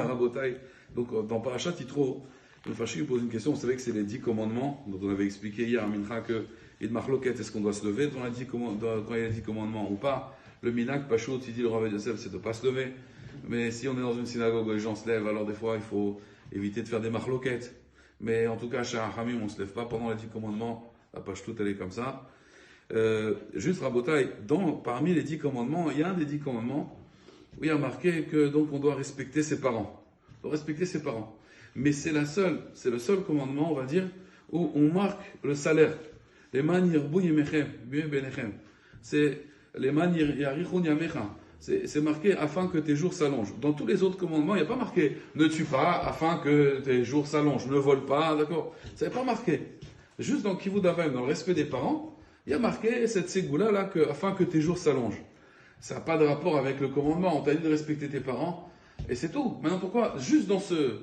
Rabotai. Donc, dans Parashat Yitro, le Fashi pose une question. Vous savez que c'est les 10 commandements, dont on avait expliqué hier à Mincha que il marloquette, est-ce qu'on doit se lever quand il y a 10 commandements ou pas? Le Minak, Pachout, il dit le Rav Yosef, c'est de ne pas se lever. Mais si on est dans une synagogue où les gens se lèvent, alors des fois, il faut éviter de faire des marloquettes. Mais en tout cas, chez Hamim, on ne se lève pas pendant les 10 commandements. La Pachout, elle est comme ça. Juste Rabotai, parmi les 10 commandements, il y a un des 10 commandements où il y a marqué que donc on doit respecter ses parents. On doit respecter ses parents. Mais c'est le seul commandement, on va dire, où on marque le salaire. Les manières bouyemechem, benechem. C'est les manières yarichun yamecha. C'est marqué afin que tes jours s'allongent. Dans tous les autres commandements, il n'y a pas marqué ne tue pas afin que tes jours s'allongent, ne vole pas, d'accord? Ça n'est pas marqué. Juste dans Kivud Avayim, dans le respect des parents, il y a marqué cette ségoula là afin que tes jours s'allongent. Ça n'a pas de rapport avec le commandement. On t'a dit de respecter tes parents et c'est tout. Maintenant pourquoi? Juste dans ce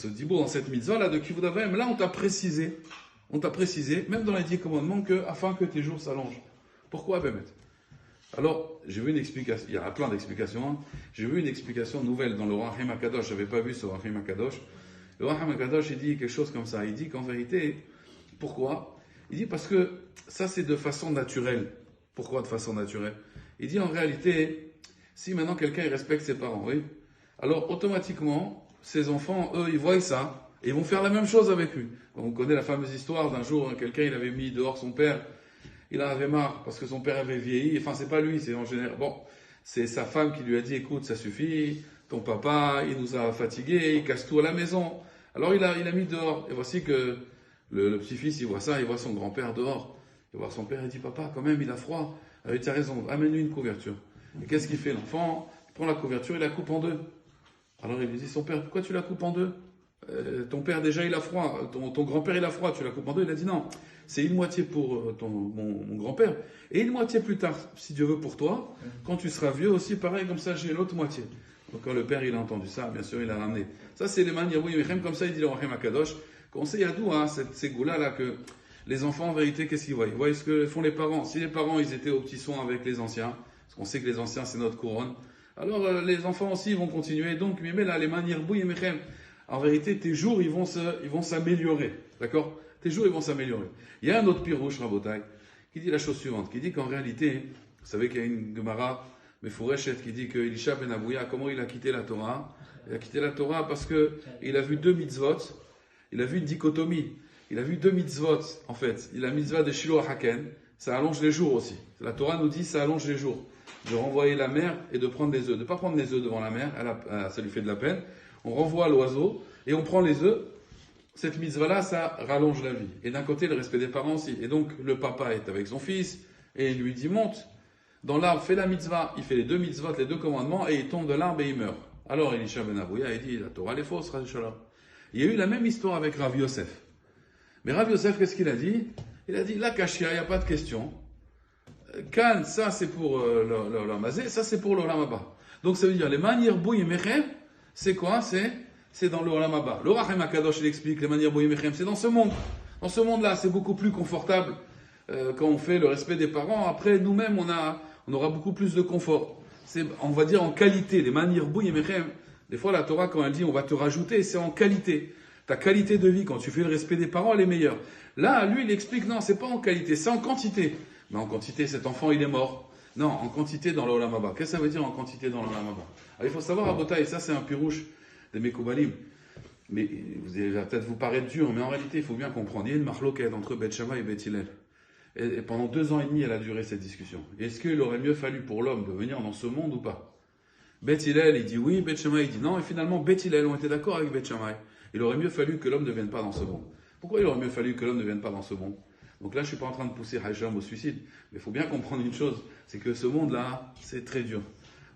dibour, dans cette mitzvah là de Kivud Avayim, là on t'a précisé, même dans les 10 commandements, afin que tes jours s'allongent. Pourquoi, Bémet? Alors, j'ai vu une explication, il y a plein d'explications, hein. J'ai vu une explication nouvelle dans le Rahim HaKadosh, je n'avais pas vu ce Rahim HaKadosh. Le Rahim HaKadosh, il dit quelque chose comme ça, il dit qu'en vérité, pourquoi? Il dit parce que ça c'est de façon naturelle. Pourquoi de façon naturelle? Il dit en réalité, si maintenant quelqu'un il respecte ses parents, oui, alors automatiquement, ses enfants, eux, ils voient ça, et ils vont faire la même chose avec lui. On connaît la fameuse histoire d'un jour, quelqu'un il avait mis dehors son père, il en avait marre parce que son père avait vieilli, enfin c'est pas lui, c'est en général, bon, c'est sa femme qui lui a dit écoute ça suffit, ton papa il nous a fatigués, il casse tout à la maison, alors il a mis dehors, et voici que le petit-fils il voit ça, il voit son grand-père dehors, il voit son père, il dit papa quand même il a froid, tu as raison, amène-lui une couverture. Et qu'est-ce qu'il fait l'enfant? Il prend la couverture, il la coupe en deux. Alors il lui dit son père pourquoi tu la coupes en deux? Ton père déjà il a froid, ton grand-père il a froid, tu la coupes en deux. Il a dit non, c'est une moitié pour mon grand-père et une moitié plus tard, si Dieu veut pour toi, quand tu seras vieux aussi, pareil, comme ça j'ai l'autre moitié. Donc quand le père il a entendu ça, bien sûr il a ramené. Ça c'est les manières, oui, comme ça il dit le Rahim HaKadosh, qu'on sait à d'où ces goûts là que les enfants en vérité qu'est-ce qu'ils voient? Ils voient ce que font les parents. Si les parents ils étaient au petit soin avec les anciens, parce qu'on sait que les anciens c'est notre couronne, alors les enfants aussi vont continuer. Donc mais là les manières bouilles et en vérité, tes jours, ils vont s'améliorer. D'accord? Tes jours, ils vont s'améliorer. Il y a un autre pirouche, Rabotai, qui dit la chose suivante, qui dit qu'en réalité, vous savez qu'il y a une Gemara, Mefoureshet, qui dit que Elisha ben Abouya, comment il a quitté la Torah? Il a quitté la Torah parce qu'il a vu 2 mitzvot, il a vu une dichotomie. Il a vu 2 mitzvot, en fait. Il a mitzvah de Shiloh Haken, ça allonge les jours aussi. La Torah nous dit ça allonge les jours. De renvoyer la mer et de prendre les œufs. De ne pas prendre les œufs devant la mer, ça lui fait de la peine. On renvoie l'oiseau et on prend les œufs. Cette mitzvah-là, ça rallonge la vie. Et d'un côté, le respect des parents aussi. Et donc, le papa est avec son fils et il lui dit monte dans l'arbre, fais la mitzvah. Il fait les 2 mitzvot, les 2 commandements et il tombe de l'arbre et il meurt. Alors, Elisha ben Abouya, il dit la Torah, elle est fausse, Shalom. Il y a eu la même histoire avec Rav Yosef. Mais Rav Yosef, qu'est-ce qu'il a dit? Il a dit la kashia, il n'y a pas de question. Kan, ça c'est pour l'olam hazé, ça c'est pour l'olam haba. Donc, ça veut dire les manières bouilles et mechem. C'est quoi? C'est dans le Olam Haba. Le Rahim HaKadosh, il explique les manières Boyimechem, c'est dans ce monde. Dans ce monde-là, c'est beaucoup plus confortable quand on fait le respect des parents. Après, nous-mêmes, on aura beaucoup plus de confort. C'est, on va dire, en qualité. Les manières Boyimechem, des fois, la Torah, quand elle dit on va te rajouter, c'est en qualité. Ta qualité de vie, quand tu fais le respect des parents, elle est meilleure. Là, lui, il explique, non, c'est pas en qualité, c'est en quantité. Mais en quantité, cet enfant, il est mort. Non, en quantité dans le Olam Haba. Qu'est-ce que ça veut dire en quantité dans le Olam Haba? Alors, il faut savoir, à Botaï, ça c'est un pirouche des Mekoubalim. Mais vous allez peut-être vous paraître dur, mais en réalité, il faut bien comprendre. Il y a une marloquette entre Beth Shammai et Beth Hillel. Et pendant 2 ans et demi, elle a duré cette discussion. Est-ce qu'il aurait mieux fallu pour l'homme de venir dans ce monde ou pas? Beth Hillel, il dit oui, Beth Shammai, il dit non. Et finalement, Beth Hillel ont été d'accord avec Beth Shammai. Il aurait mieux fallu que l'homme ne vienne pas dans ce monde. Pourquoi il aurait mieux fallu que l'homme ne vienne pas dans ce monde? Donc là, je ne suis pas en train de pousser Haïcham au suicide, mais il faut bien comprendre une chose, c'est que ce monde-là, c'est très dur.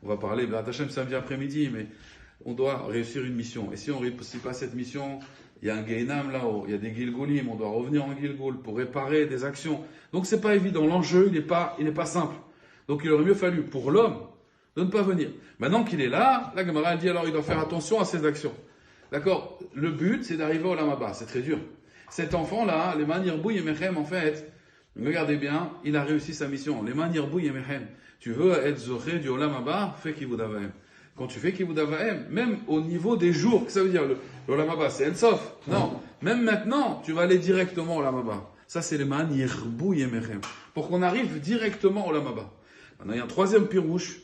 On va parler, Hashem samedi après-midi, mais on doit réussir une mission. Et si on ne réussit pas cette mission, il y a un Gehinam là-haut, il y a des Gilgulim, on doit revenir en Gilgul pour réparer des actions. Donc c'est pas évident, l'enjeu, il n'est pas simple. Donc il aurait mieux fallu pour l'homme de ne pas venir. Maintenant qu'il est là, la Gemara dit alors il doit faire attention à ses actions. D'accord? Le but, c'est d'arriver au Lamaba, c'est très dur. Cet enfant-là, les manières bouilles et mechem, en fait, regardez bien, il a réussi sa mission. Les manières bouilles et mechem. Tu veux être zoré du Olam Haba, fais Kivud Avayim. quand tu fais Kibud Avaim, même au niveau des jours, qu'est-ce que ça veut dire? Le Olam Haba, c'est Ensof. Non, même maintenant, tu vas aller directement au Olam Haba. Ça, c'est le Man Yirbu Yemechem. Pour qu'on arrive directement au Olam Haba. Maintenant, il y a un troisième pirouche.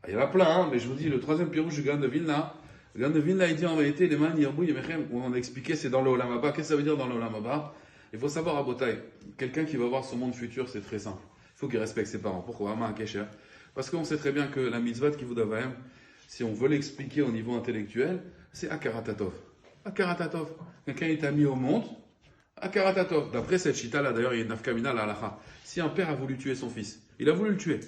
Il y en a plein, hein, mais je vous dis, le troisième pirouche du Gaon de Vilna. Le Gaon de Vilna, il dit en vérité, les Man Yirbu Yemechem, on a expliqué, c'est dans le Olam Haba. Qu'est-ce que ça veut dire dans le Olam Haba? Il faut savoir à Botaï, quelqu'un qui va voir son monde futur, c'est très simple. Il faut qu'il respecte ses parents. Pourquoi? Parce qu'on sait très bien que la mitzvah de Kivud Avaim, si on veut l'expliquer au niveau intellectuel, c'est Akaratatov. Akaratatov. Quelqu'un est mis au monde, Akaratatov. D'après cette chita-là, d'ailleurs, il y a une nafkamina la halacha. Si un père a voulu tuer son fils, il a voulu le tuer,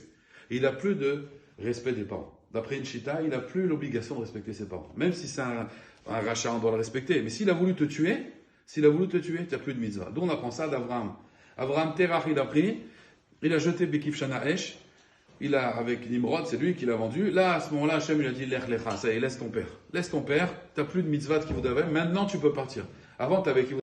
et il n'a plus de respect des parents. D'après une chita, il n'a plus l'obligation de respecter ses parents. Même si c'est un rachat, on doit le respecter. Mais s'il a voulu te tuer, tu n'as plus de mitzvah. D'où on apprend ça d'Abraham. Abraham Terach, il a pris, il a jeté Bekif Shana Esh, il a, avec Nimrod, c'est lui qui l'a vendu. Là, à ce moment-là, Hachem lui a dit, Lech Lecha, ça y est, laisse ton père. Laisse ton père, tu n'as plus de mitzvah qui vous avait, maintenant tu peux partir. Avant, tu avais